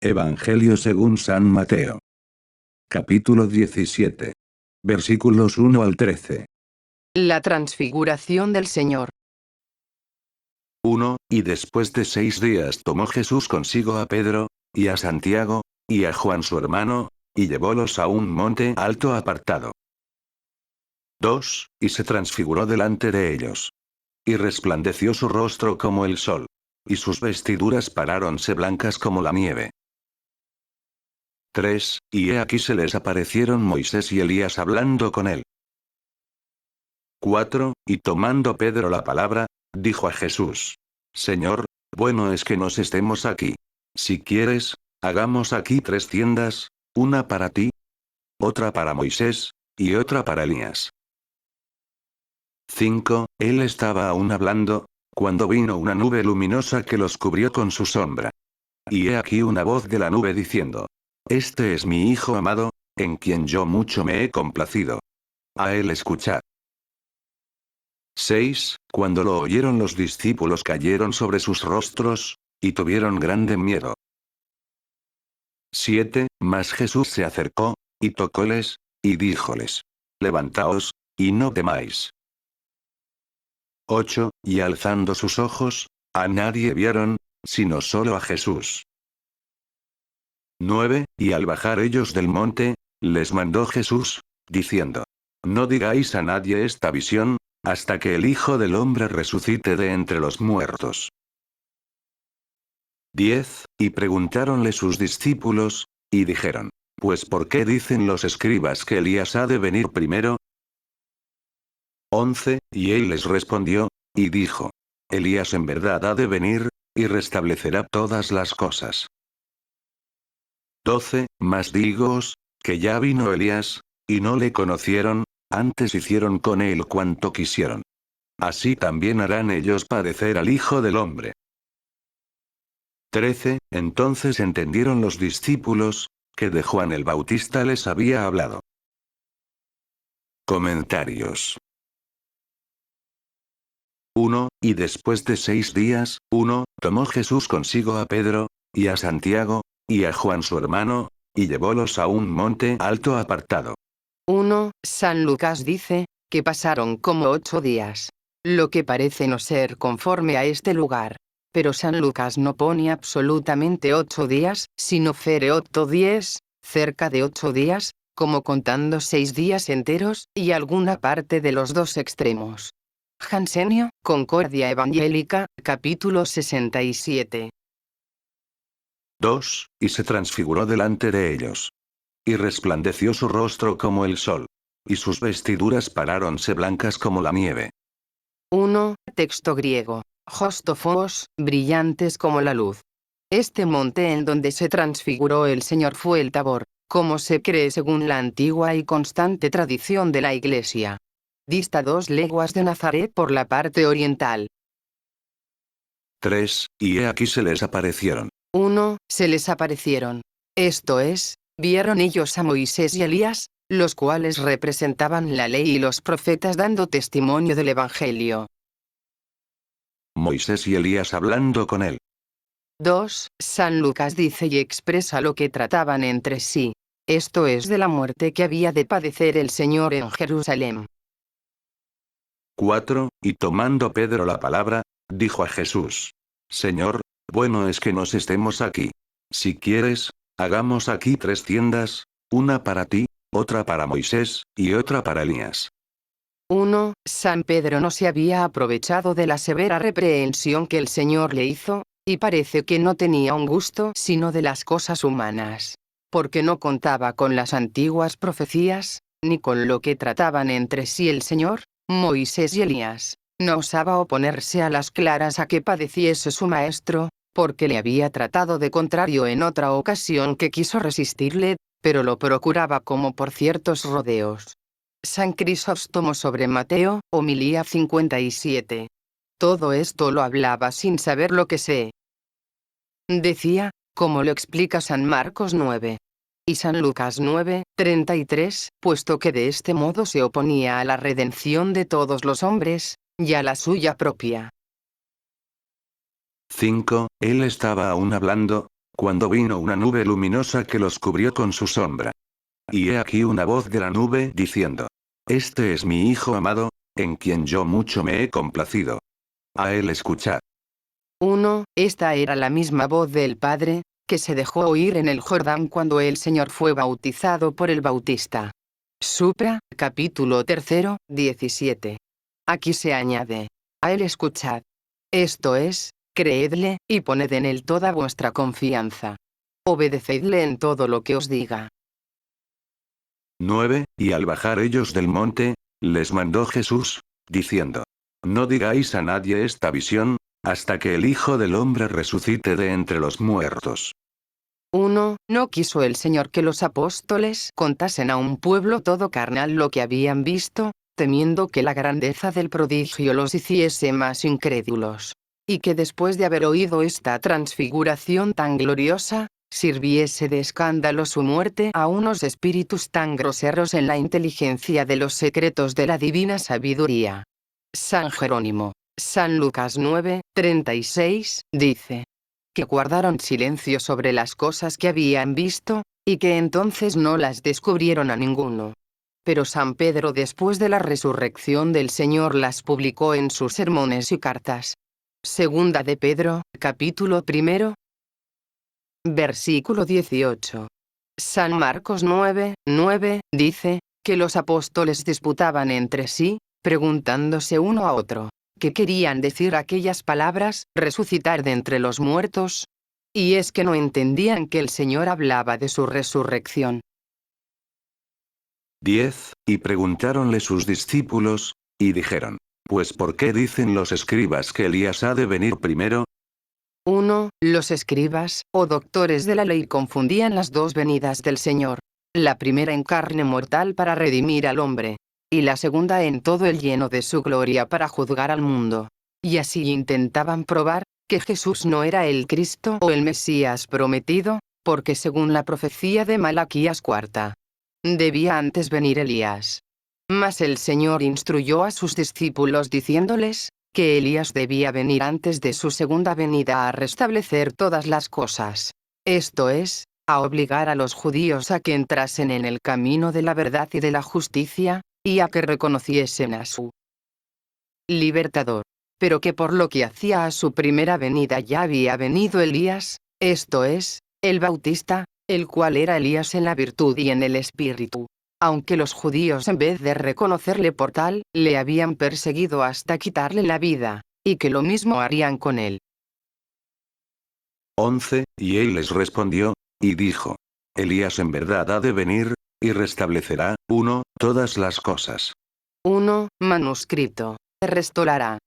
Evangelio según San Mateo. Capítulo 17. Versículos 1 al 13. La transfiguración del Señor. 1. Y después de 6 días tomó Jesús consigo a Pedro, y a Santiago, y a Juan su hermano, y llevólos a un monte alto apartado. 2. Y se transfiguró delante de ellos. Y resplandeció su rostro como el sol. Y sus vestiduras paráronse blancas como la nieve. 3. Y he aquí se les aparecieron Moisés y Elías hablando con él. 4. Y tomando Pedro la palabra, dijo a Jesús: Señor, bueno es que nos estemos aquí. Si quieres, hagamos aquí 3 tiendas, una para ti, otra para Moisés, y otra para Elías. 5. Él estaba aún hablando, cuando vino una nube luminosa que los cubrió con su sombra. Y he aquí una voz de la nube diciendo: Este es mi Hijo amado, en quien yo mucho me he complacido. A él escuchad. 6. Cuando lo oyeron los discípulos cayeron sobre sus rostros, y tuvieron grande miedo. 7. Mas Jesús se acercó, y tocóles, y díjoles: Levantaos, y no temáis. 8. Y alzando sus ojos, a nadie vieron, sino solo a Jesús. 9. Y al bajar ellos del monte, les mandó Jesús, diciendo: No digáis a nadie esta visión, hasta que el Hijo del Hombre resucite de entre los muertos. 10. Y preguntáronle sus discípulos, y dijeron: Pues ¿por qué dicen los escribas que Elías ha de venir primero? 11. Y él les respondió, y dijo: Elías en verdad ha de venir, y restablecerá todas las cosas. 12. Mas dígoos, que ya vino Elías, y no le conocieron, antes hicieron con él cuanto quisieron. Así también harán ellos padecer al Hijo del Hombre. 13. Entonces entendieron los discípulos, que de Juan el Bautista les había hablado. Comentarios. 1. Y después de 6 días, 1, tomó Jesús consigo a Pedro, y a Santiago, y a Juan su hermano, y llevólos a un monte alto apartado. 1. San Lucas dice, que pasaron como 8 días. Lo que parece no ser conforme a este lugar. Pero San Lucas no pone absolutamente 8 días, sino fere 8 días, cerca de 8 días, como contando 6 días enteros, y alguna parte de los dos extremos. Jansenio, Concordia Evangélica, capítulo 67. 2. Y se transfiguró delante de ellos. Y resplandeció su rostro como el sol. Y sus vestiduras paráronse blancas como la nieve. 1. Texto griego. Hostofos, brillantes como la luz. Este monte en donde se transfiguró el Señor fue el Tabor, como se cree según la antigua y constante tradición de la Iglesia. Dista 2 leguas de Nazaret por la parte oriental. 3. Y he aquí se les aparecieron. 1. Se les aparecieron. Esto es, vieron ellos a Moisés y Elías, los cuales representaban la ley y los profetas dando testimonio del Evangelio. Moisés y Elías hablando con él. 2. San Lucas dice y expresa lo que trataban entre sí. Esto es de la muerte que había de padecer el Señor en Jerusalén. 4. Y tomando Pedro la palabra, dijo a Jesús: Señor, bueno es que nos estemos aquí. Si quieres, hagamos aquí 3 tiendas, una para ti, otra para Moisés, y otra para Elías. 1. San Pedro no se había aprovechado de la severa reprehensión que el Señor le hizo, y parece que no tenía un gusto sino de las cosas humanas. Porque no contaba con las antiguas profecías, ni con lo que trataban entre sí el Señor, Moisés y Elías. No osaba oponerse a las claras a que padeciese su maestro, porque le había tratado de contrario en otra ocasión que quiso resistirle, pero lo procuraba como por ciertos rodeos. San Crisóstomo sobre Mateo, homilía 57. Todo esto lo hablaba sin saber lo que se decía, como lo explica San Marcos 9. Y San Lucas 9, 33, puesto que de este modo se oponía a la redención de todos los hombres, y a la suya propia. 5. Él estaba aún hablando, cuando vino una nube luminosa que los cubrió con su sombra. Y he aquí una voz de la nube diciendo: Este es mi Hijo amado, en quien yo mucho me he complacido. A él escuchad. 1. Esta era la misma voz del Padre, que se dejó oír en el Jordán cuando el Señor fue bautizado por el Bautista. Supra, capítulo 3, 17. Aquí se añade: a él escuchad. Esto es, creedle, y poned en él toda vuestra confianza. Obedecedle en todo lo que os diga. 9. Y al bajar ellos del monte, les mandó Jesús, diciendo: No digáis a nadie esta visión, hasta que el Hijo del Hombre resucite de entre los muertos. 1. No quiso el Señor que los apóstoles contasen a un pueblo todo carnal lo que habían visto, temiendo que la grandeza del prodigio los hiciese más incrédulos. Y que después de haber oído esta transfiguración tan gloriosa, sirviese de escándalo su muerte a unos espíritus tan groseros en la inteligencia de los secretos de la divina sabiduría. San Jerónimo, San Lucas 9, 36, dice: que guardaron silencio sobre las cosas que habían visto, y que entonces no las descubrieron a ninguno. Pero San Pedro después de la resurrección del Señor las publicó en sus sermones y cartas. Segunda de Pedro, capítulo 1. Versículo 18. San Marcos 9, 9, dice, que los apóstoles disputaban entre sí, preguntándose uno a otro: ¿qué querían decir aquellas palabras, resucitar de entre los muertos? Y es que no entendían que el Señor hablaba de su resurrección. 10. Y preguntáronle sus discípulos, y dijeron: Pues ¿por qué dicen los escribas que Elías ha de venir primero? 1. Los escribas, o doctores de la ley, confundían las dos venidas del Señor. La primera en carne mortal para redimir al hombre, y la segunda en todo el lleno de su gloria para juzgar al mundo. Y así intentaban probar que Jesús no era el Cristo o el Mesías prometido, porque según la profecía de Malaquías 4, debía antes venir Elías. Mas el Señor instruyó a sus discípulos diciéndoles que Elías debía venir antes de su segunda venida a restablecer todas las cosas. Esto es, a obligar a los judíos a que entrasen en el camino de la verdad y de la justicia, y a que reconociesen a su libertador. Pero que por lo que hacía a su primera venida ya había venido Elías, esto es, el Bautista, el cual era Elías en la virtud y en el espíritu. Aunque los judíos en vez de reconocerle por tal, le habían perseguido hasta quitarle la vida, y que lo mismo harían con él. 11. Y él les respondió, y dijo: Elías en verdad ha de venir, y restablecerá, 1. Todas las cosas. 1. Manuscrito. Restaurará.